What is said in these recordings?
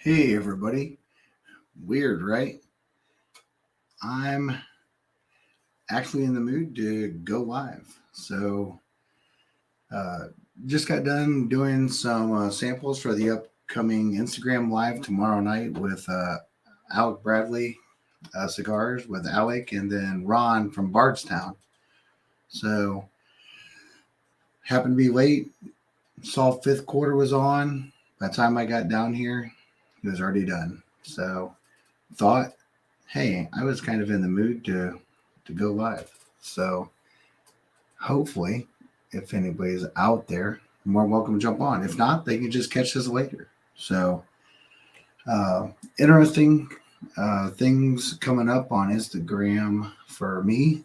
Hey everybody. Weird, right? I'm actually in the mood to go live. Uh, just got done doing some samples for the upcoming Instagram live tomorrow night with Alec Bradley Cigars with Alec and then Ron from Bardstown. So, happened to be late. Saw fifth quarter was on. By the time I got down here, it was already done. So, thought, hey, I was kind of in the mood to go live. So hopefully, if anybody's out there, more welcome to jump on. If not, they can just catch this later. So interesting things coming up on Instagram for me,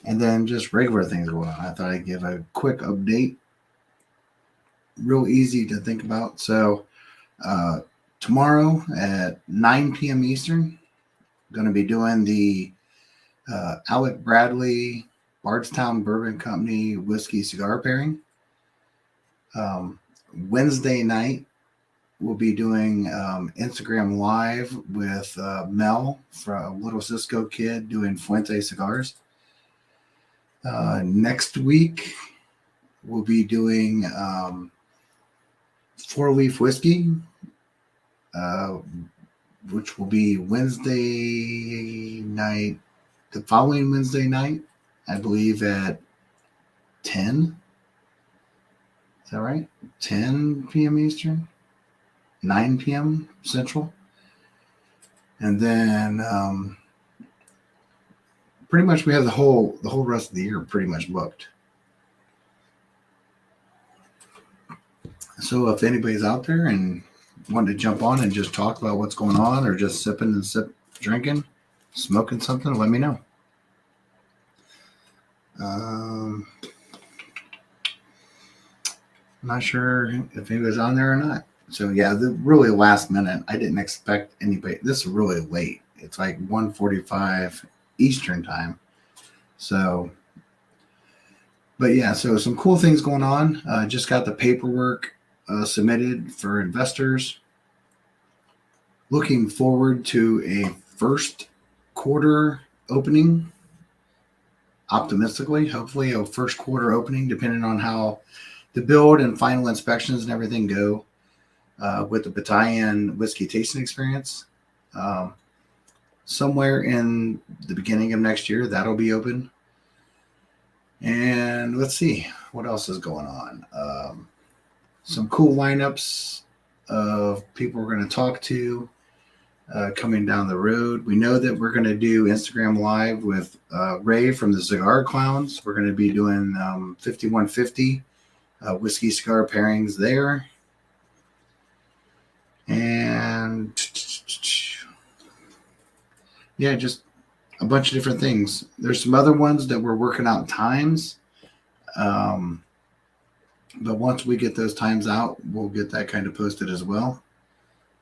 and then just regular things going on. I thought I'd give a quick update, real easy to think about. So uh, tomorrow at 9 p.m. Eastern, going to be doing the Alec Bradley Bardstown Bourbon Company whiskey cigar pairing. Um, Wednesday night, we'll be doing Instagram Live with Mel from Little Cisco Kid doing Fuente cigars. Next week, we'll be doing Four Leaf Whiskey, uh, which will be Wednesday night, the following Wednesday night, I believe at 10. Is that right? 10 p.m. Eastern, 9 p.m. Central. And then pretty much we have the whole rest of the year pretty much booked. So if anybody's out there and want to jump on and just talk about what's going on or just sipping and drinking, smoking something, let me know. I'm not sure if anybody's on there or not. So yeah, really last minute. I didn't expect anybody. This is really late. It's like 1:45 Eastern time. So, but yeah, so some cool things going on. Just got the paperwork submitted for investors. Looking forward to a first quarter opening. Optimistically, hopefully a first quarter opening, depending on how the build and final inspections and everything go with the Battalion whiskey tasting experience. Somewhere in the beginning of next year, that'll be open. And let's see what else is going on. Some cool lineups of people we're going to talk to coming down the road. We know that we're going to do Instagram Live with Ray from the Cigar Clowns. We're going to be doing 5150 whiskey cigar pairings there. And yeah, just a bunch of different things. There's some other ones that we're working out times. But once we get those times out, we'll get that kind of posted as well.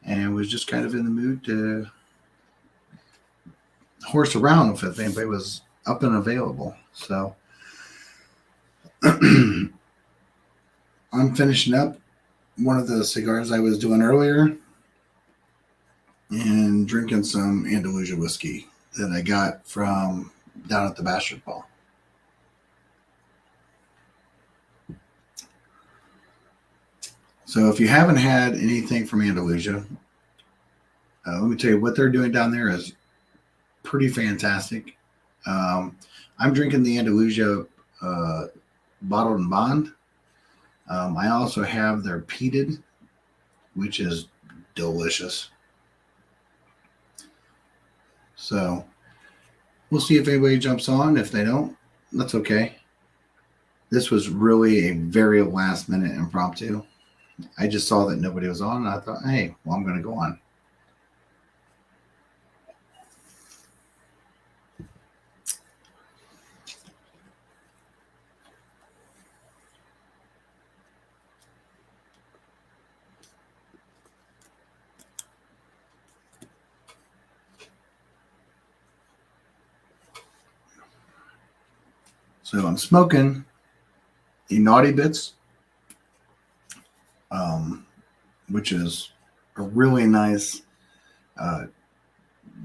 And was just kind of in the mood to horse around if anybody was up and available. So I'm finishing up one of the cigars I was doing earlier and drinking some Andalusia whiskey that I got from down at the Bastard Ball. So if you haven't had anything from Andalusia, let me tell you what they're doing down there is pretty fantastic. I'm drinking the Andalusia bottled and bond. I also have their peated, which is delicious. So we'll see if anybody jumps on. If they don't, that's okay. This was really a very last minute impromptu. I just saw that nobody was on, and I thought, hey, well, I'm going to go on. So I'm smoking a Naughty Bits, which is a really nice uh,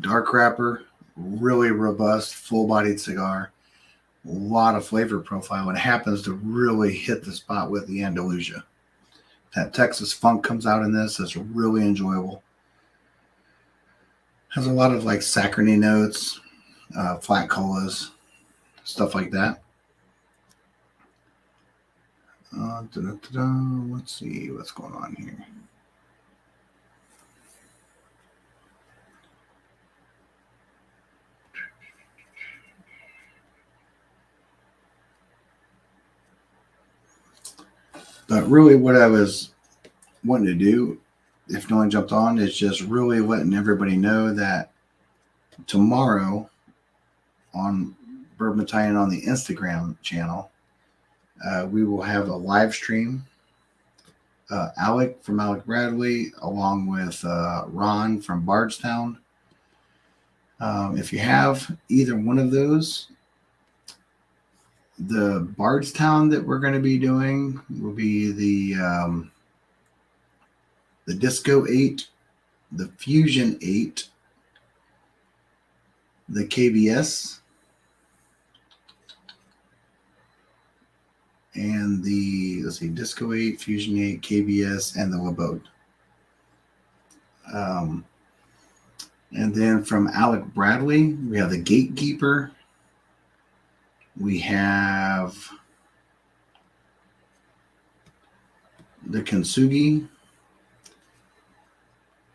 dark wrapper, really robust, full bodied cigar, a lot of flavor profile, and it happens to really hit the spot with the Andalusia. That Texas funk comes out in this. It's really enjoyable. Has a lot of like saccharine notes, flat colas, stuff like that. Let's see what's going on here. But really, what I was wanting to do, if no one jumped on, is just really letting everybody know that tomorrow on Bourbon Battalion on the Instagram channel, we will have a live stream. Alec from Alec Bradley, along with Ron from Bardstown. If you have either one of those, the Bardstown that we're going to be doing will be the Disco 8, the Fusion 8, the KBS, and the, let's see, Disco 8, Fusion 8, KBS, and the LeBeau. And then from Alec Bradley, we have the Gatekeeper. We have the Kintsugi,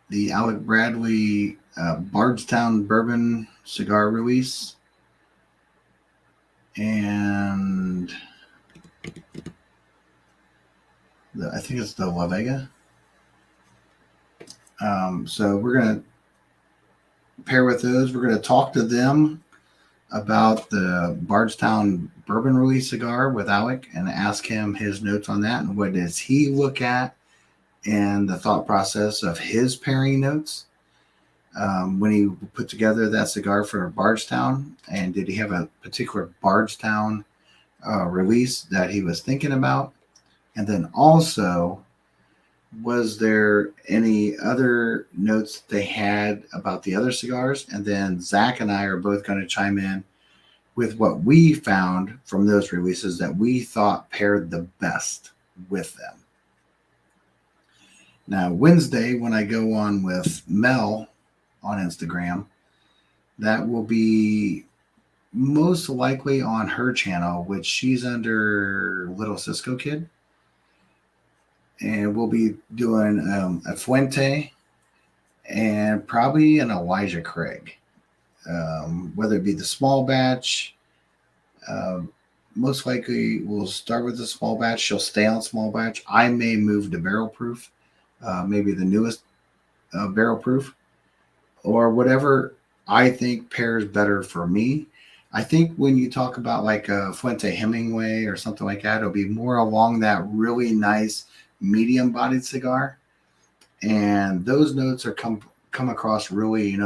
the Alec Bradley Bardstown Bourbon Cigar Release, and I think it's the La Vega. So we're going to pair with those. We're going to talk to them about the Bardstown Bourbon Release cigar with Alec and ask him his notes on that and what does he look at and the thought process of his pairing notes when he put together that cigar for Bardstown, and did he have a particular Bardstown release that he was thinking about, and then also was there any other notes they had about the other cigars, and then Zach and I are both going to chime in with what we found from those releases that we thought paired the best with them. Now, Wednesday, when I go on with Mel on Instagram, that will be most likely on her channel, which she's under Little Cisco Kid. And we'll be doing a Fuente and probably an Elijah Craig, whether it be the small batch. Most likely we'll start with the small batch. She'll stay on small batch. I may move to barrel proof, maybe the newest barrel proof, or whatever I think pairs better for me. I think when you talk about like a Fuente Hemingway or something like that, it'll be more along that really nice medium bodied cigar. And those notes are come across really,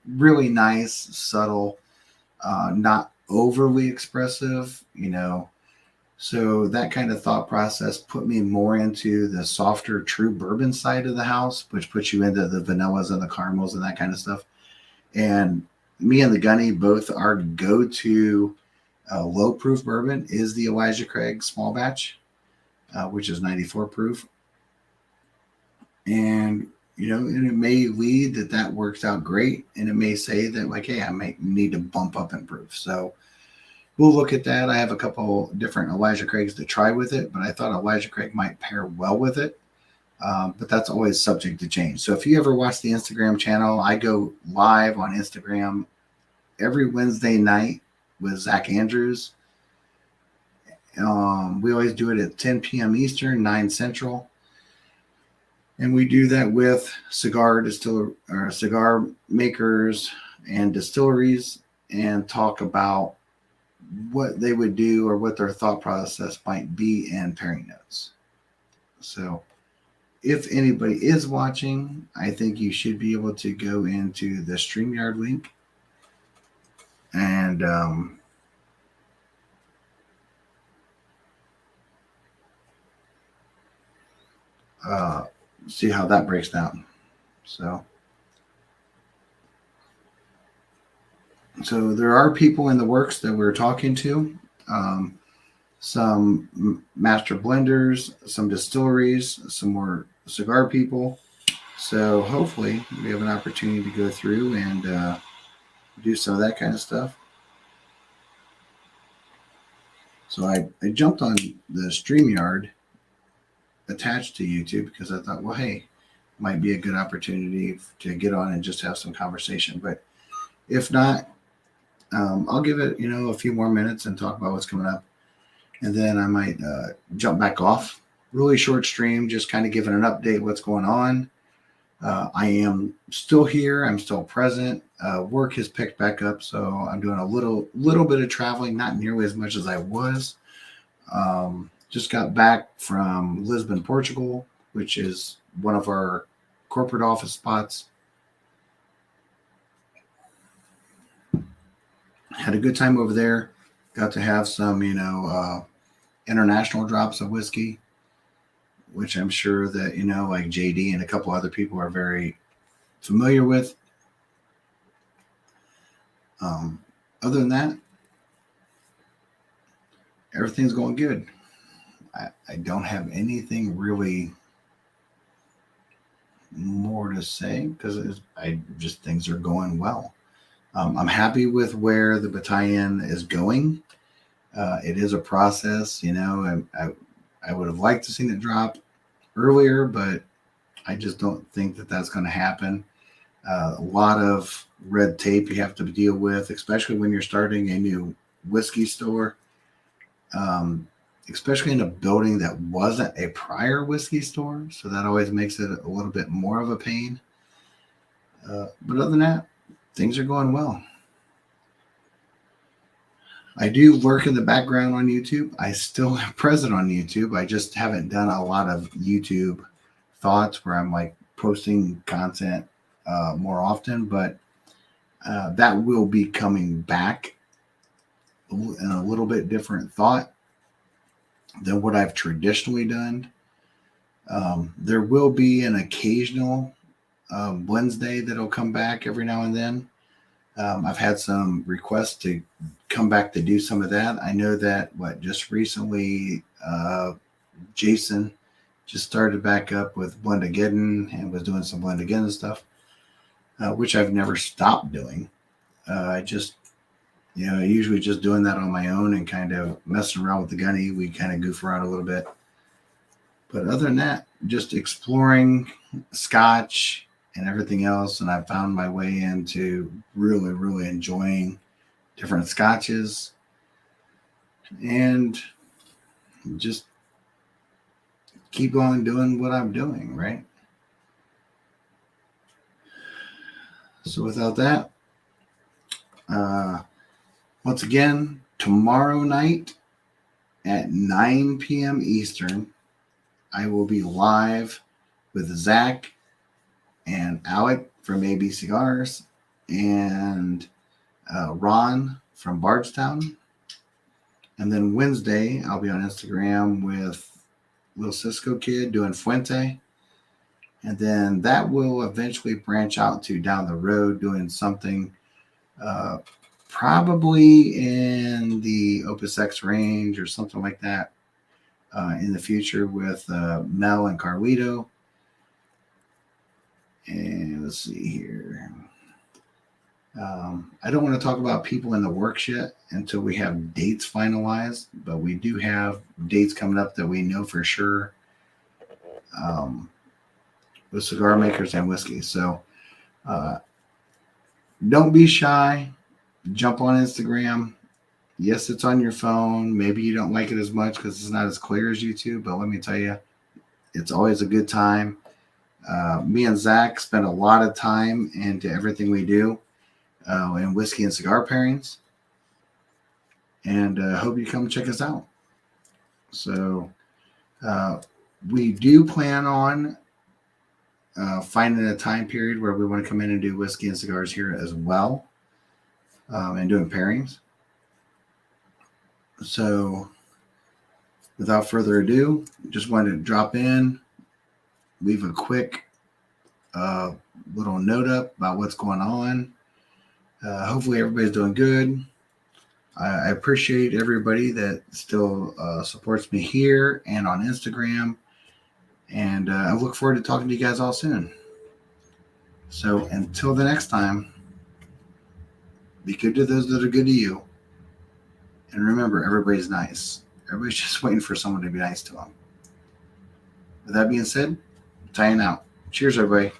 really nice, subtle, not overly expressive, So that kind of thought process put me more into the softer, true bourbon side of the house, which puts you into the vanillas and the caramels and that kind of stuff. And me and the Gunny, both our go-to low proof bourbon is the Elijah Craig small batch, which is 94 proof. And, and it may lead that works out great. And it may say that like, hey, I might need to bump up in proof. So we'll look at that. I have a couple different Elijah Craigs to try with it, but I thought Elijah Craig might pair well with it. But that's always subject to change. So if you ever watch the Instagram channel, I go live on Instagram every Wednesday night with Zach Andrews. We always do it at 10 p.m. Eastern, 9 Central. And we do that with cigar makers and distilleries and talk about what they would do or what their thought process might be in pairing notes. So if anybody is watching, I think you should be able to go into the StreamYard link and see how that breaks down. So there are people in the works that we're talking to. Um, some master blenders, some distilleries, some more cigar people. So hopefully we have an opportunity to go through and do some of that kind of stuff. So I jumped on the StreamYard attached to YouTube because I thought, well, hey, might be a good opportunity to get on and just have some conversation. But if not, I'll give it, a few more minutes and talk about what's coming up. And then I might jump back off. Really short stream, just kind of giving an update what's going on. I am still here. I'm still present. Work has picked back up, so I'm doing a little bit of traveling, not nearly as much as I was. Just got back from Lisbon, Portugal, which is one of our corporate office spots. Had a good time over there. Got to have some, international drops of whiskey, which I'm sure that, like JD and a couple other people are very familiar with. Other than that, everything's going good. I don't have anything really more to say because things are going well. I'm happy with where the battalion is going. It is a process, I would have liked to seen it drop earlier, but I just don't think that that's going to happen. A lot of red tape you have to deal with, especially when you're starting a new whiskey store, especially in a building that wasn't a prior whiskey store. So that always makes it a little bit more of a pain. But other than that, things are going well. I do work in the background on YouTube. I still am present on YouTube. I just haven't done a lot of YouTube thoughts where I'm like posting content more often, but that will be coming back in a little bit different thought than what I've traditionally done. There will be an occasional Wednesday that'll come back every now and then. I've had some requests to come back to do some of that. I know that just recently, Jason just started back up with Blendageddon and was doing some Blendageddon stuff, which I've never stopped doing. I just, usually just doing that on my own and kind of messing around with the gunny. We kind of goof around a little bit. But other than that, just exploring Scotch and everything else. And I found my way into really, really enjoying different Scotches and just keep on doing what I'm doing, right? So without that, once again, tomorrow night at 9 p.m. Eastern, I will be live with Zach and Alec from AB Cigars and Ron from Bardstown. And then Wednesday, I'll be on Instagram with Lil Cisco Kid doing Fuente. And then that will eventually branch out to down the road doing something probably in the Opus X range or something like that in the future with Mel and Carlito. And let's see here. I don't want to talk about people in the works yet until we have dates finalized, but we do have dates coming up that we know for sure with cigar makers and whiskey. So don't be shy. Jump on Instagram. Yes, it's on your phone. Maybe you don't like it as much because it's not as clear as YouTube, but let me tell you, it's always a good time. Me and Zach spend a lot of time into everything we do in whiskey and cigar pairings. And hope you come check us out. So we do plan on finding a time period where we want to come in and do whiskey and cigars here as well and doing pairings. So without further ado, just wanted to drop in, leave a quick little note up about what's going on. Hopefully everybody's doing good. I appreciate everybody that still supports me here and on Instagram. And I look forward to talking to you guys all soon. So until the next time, be good to those that are good to you. And remember, everybody's nice. Everybody's just waiting for someone to be nice to them. With that being said, tying out. Cheers, everybody.